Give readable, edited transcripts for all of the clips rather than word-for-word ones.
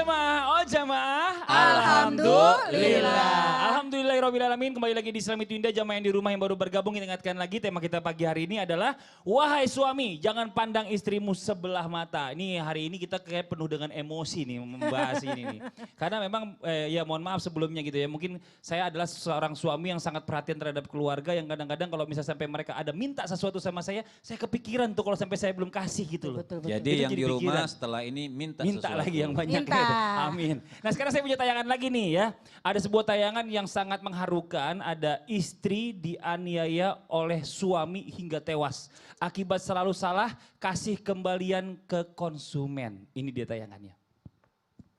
Jamaah, oh jamaah. Alhamdulillah. Alhamdulillahirrahmanirrahim. Kembali lagi di Islam Itu Indah. Jamaah yang di rumah yang baru bergabung, ingatkan lagi tema kita pagi hari ini adalah wahai suami, jangan pandang istrimu sebelah mata. Ini hari ini kita kayak penuh dengan emosi nih membahas ini nih. Karena memang ya mohon maaf sebelumnya gitu ya. Mungkin saya adalah seorang suami yang sangat perhatian terhadap keluarga, yang kadang-kadang kalau misalnya sampai mereka ada minta sesuatu sama saya kepikiran tuh kalau sampai saya belum kasih gitu loh. Betul. Jadi Itu yang di rumah pikiran. setelah ini minta sesuatu. Lagi yang banyak. Minta. Amin. Nah sekarang saya punya tayangan lagi nih ya. Ada sebuah tayangan yang sangat mengharukan. Ada istri dianiaya oleh suami hingga tewas. Akibat selalu salah kasih kembalian ke konsumen. Ini dia tayangannya.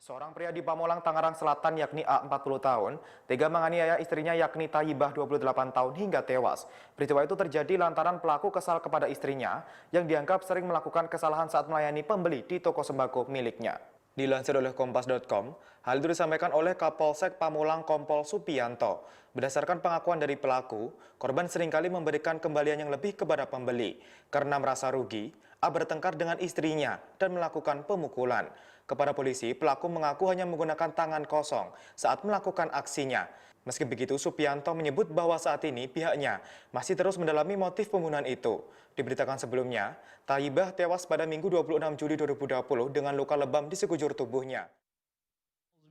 Seorang pria di Pamulang, Tangerang Selatan yakni A 40 tahun, tega menganiaya istrinya yakni Taibah 28 tahun hingga tewas. Peristiwa itu terjadi lantaran pelaku kesal kepada istrinya yang dianggap sering melakukan kesalahan saat melayani pembeli di toko sembako miliknya. Dilansir oleh Kompas.com, hal itu disampaikan oleh Kapolsek Pamulang Kompol Supianto. Berdasarkan pengakuan dari pelaku, korban seringkali memberikan kembalian yang lebih kepada pembeli. Karena merasa rugi, A bertengkar dengan istrinya dan melakukan pemukulan. Kepada polisi, pelaku mengaku hanya menggunakan tangan kosong saat melakukan aksinya. Meski begitu, Supianto menyebut bahwa saat ini pihaknya masih terus mendalami motif pembunuhan itu. Diberitakan sebelumnya, Taibah tewas pada Minggu 26 Juli 2020 dengan luka lebam di sekujur tubuhnya.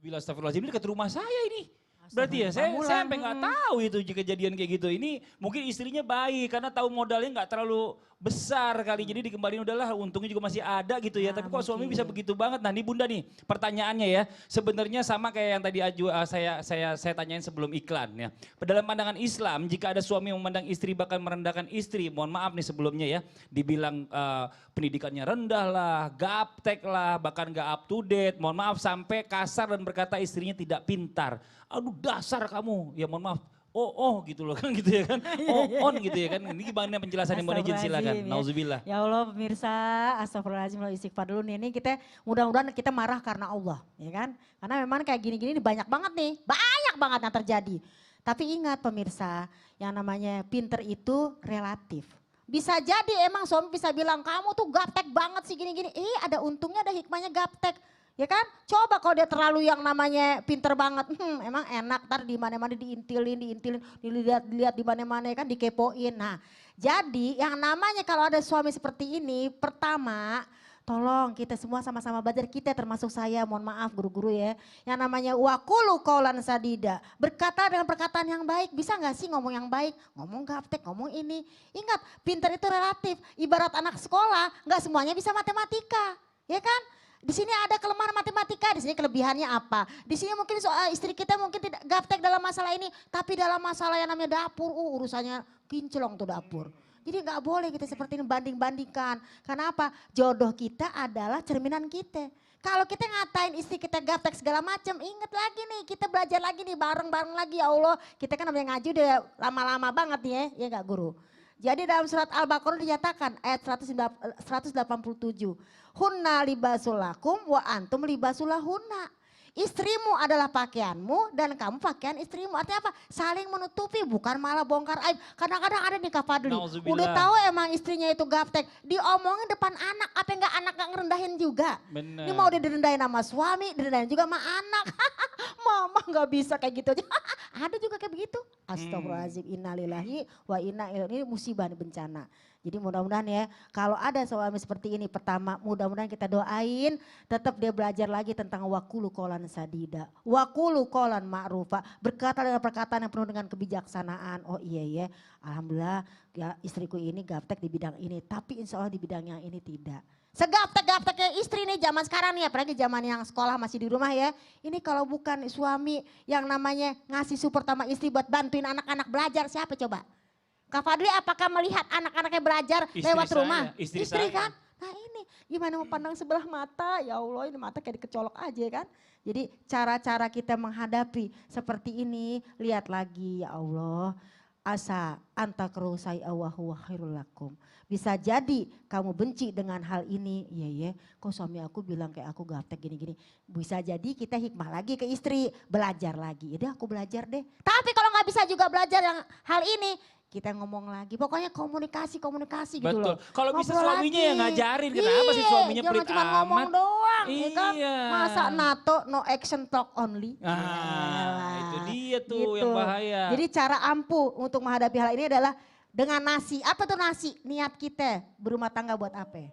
Astagfirullahaladzim, ini dekat rumah saya ini. Berarti ya saya sampai nggak tahu itu kejadian kayak gitu. Ini mungkin istrinya baik karena tahu modalnya nggak terlalu besar kali. Jadi dikembaliin udahlah, untungnya juga masih ada gitu ya. Tapi kok suami bisa begitu banget? Nah ini Bunda nih pertanyaannya ya. Sebenarnya sama kayak yang tadi saya tanyain sebelum iklan ya. Dalam pandangan Islam, jika ada suami yang memandang istri bahkan merendahkan istri, mohon maaf nih sebelumnya ya, dibilang pendidikannya rendah lah, gaptek lah, bahkan nggak up to date, mohon maaf sampai kasar dan berkata istrinya tidak pintar. Aduh dasar kamu, ya mohon maaf, oh gitu loh kan gitu ya kan, on gitu ya kan. Ini gimana penjelasannya Mbak Nijin, silakan. Nauzubillah. Ya Allah pemirsa, astagfirullahaladzim, istighfar dulu nih. Ini kita mudah-mudahan kita marah karena Allah, ya kan. Karena memang kayak gini-gini banyak banget nih, banyak banget yang terjadi. Tapi ingat pemirsa, yang namanya pinter itu relatif. Bisa jadi emang suami bisa bilang kamu tuh gaptek banget sih gini-gini. Ada untungnya, ada hikmahnya gaptek. Ya kan? Coba kalau dia terlalu yang namanya pinter banget, emang enak, ntar di mana-mana diintilin, dilihat di mana-mana kan, dikepoin. Nah, jadi yang namanya kalau ada suami seperti ini, pertama, tolong kita semua sama-sama belajar, kita termasuk saya, mohon maaf guru-guru ya. Yang namanya wakulu qaulan sadida, berkata dengan perkataan yang baik, bisa gak sih ngomong yang baik? Ngomong gaptek, ngomong ini. Ingat, pinter itu relatif, ibarat anak sekolah, gak semuanya bisa matematika, ya kan? Di sini ada kelemahan matematika, di sini kelebihannya apa? Di sini mungkin istri kita mungkin tidak gaptek dalam masalah ini, tapi dalam masalah yang namanya dapur, urusannya kinclong tuh dapur. Jadi nggak boleh kita seperti ini banding-bandingkan. Karena apa? Jodoh kita adalah cerminan kita. Kalau kita ngatain istri kita gaptek segala macam, ingat lagi nih, kita belajar lagi nih bareng-bareng lagi ya Allah. Kita kan namanya ngaji udah lama-lama banget nih ya nggak guru? Jadi dalam surat Al-Baqarah dinyatakan ayat 187. Hunna libasulakum wa antum libasulahunna. Istrimu adalah pakaianmu dan kamu pakaian istrimu. Artinya apa? Saling menutupi, bukan malah bongkar aib. Kadang-kadang ada nih Kak Fadli, udah tahu emang istrinya itu gaptek, diomongin depan anak, apa enggak anak gak ngerendahin juga. Bener. Ini mau direndahin sama suami, direndahin juga sama anak. Mama gak bisa kayak gitu aja. Ada juga kayak begitu. Astagfirullahaladzim, innalillahi wa inna ilaihi, ini musibah, ini bencana. Jadi mudah-mudahan ya, kalau ada suami seperti ini, pertama mudah-mudahan kita doain, tetap dia belajar lagi tentang wakulu qaulan sadida, wakulu qaulan ma'rufa, berkata dengan perkataan yang penuh dengan kebijaksanaan. Oh iya ya, alhamdulillah ya istriku ini gaptek di bidang ini, tapi insya Allah di bidang yang ini tidak. Segaptek-gapteknya istri nih zaman sekarang nih, apalagi zaman yang sekolah masih di rumah ya. Ini kalau bukan suami yang namanya ngasih support sama istri buat bantuin anak-anak belajar, siapa coba? Kak Fadli apakah melihat anak-anaknya belajar Istri lewat saya, rumah? istri Kan? Nah ini gimana mau pandang sebelah mata, ya Allah ini mata kayak dikecolok aja kan. Jadi cara-cara kita menghadapi seperti ini, lihat lagi ya Allah. asa antakru say'a huwa khairul lakum. Bisa jadi kamu benci dengan hal ini. Iya ya, kok suami aku bilang kayak aku gaptek gini-gini. Bisa jadi kita hikmah lagi ke istri, belajar lagi. Ya aku belajar deh. Tapi kalau nggak bisa juga belajar yang hal ini, kita ngomong lagi. Pokoknya komunikasi gitu loh. Betul. Kalau bisa Ngobrol suaminya lagi. yang ngajarin, kenapa sih suaminya Jangan pelit cuma ngomong amat? doang, ya kan? Iya. Masa NATO no action talk only. Nah, Yalah. itu dia tuh Gitu. yang bahaya. Jadi cara ampuh untuk menghadapi hal ini adalah dengan nasi. Apa tuh nasi? Niat kita berumah tangga buat apa?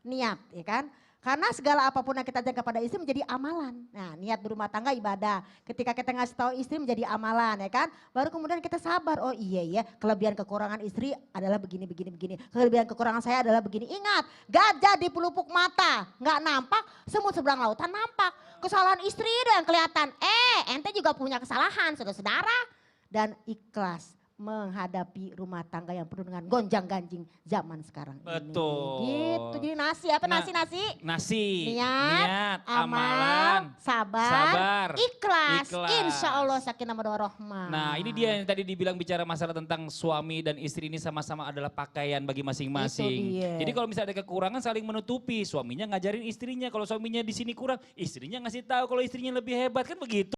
Niat, ya kan? Karena segala apapun yang kita jaga pada istri menjadi amalan. Nah, niat berumah tangga ibadah. Ketika kita ngasih tahu istri menjadi amalan, ya kan? Baru kemudian kita sabar. Oh iya ya, kelebihan kekurangan istri adalah begini. Kelebihan kekurangan saya adalah begini. Ingat, gajah di pelupuk mata nggak nampak, semut seberang lautan nampak. Kesalahan istri itu yang kelihatan. Ente juga punya kesalahan, saudara-saudara. Dan ikhlas menghadapi rumah tangga yang penuh dengan gonjang-ganjing zaman sekarang Betul. ini. Gitu, jadi nasi apa Nah, nasi? Nasi, Niat, amalan, sabar, ikhlas. ikhlas. Insya Allah sakinah mawaddah warahmah. Nah ini dia yang tadi dibilang bicara masalah tentang suami dan istri ini sama-sama adalah pakaian bagi masing-masing. Itu dia. Jadi kalau misalnya ada kekurangan saling menutupi, suaminya ngajarin istrinya, kalau suaminya di sini kurang, istrinya ngasih tahu kalau istrinya lebih hebat, kan begitu.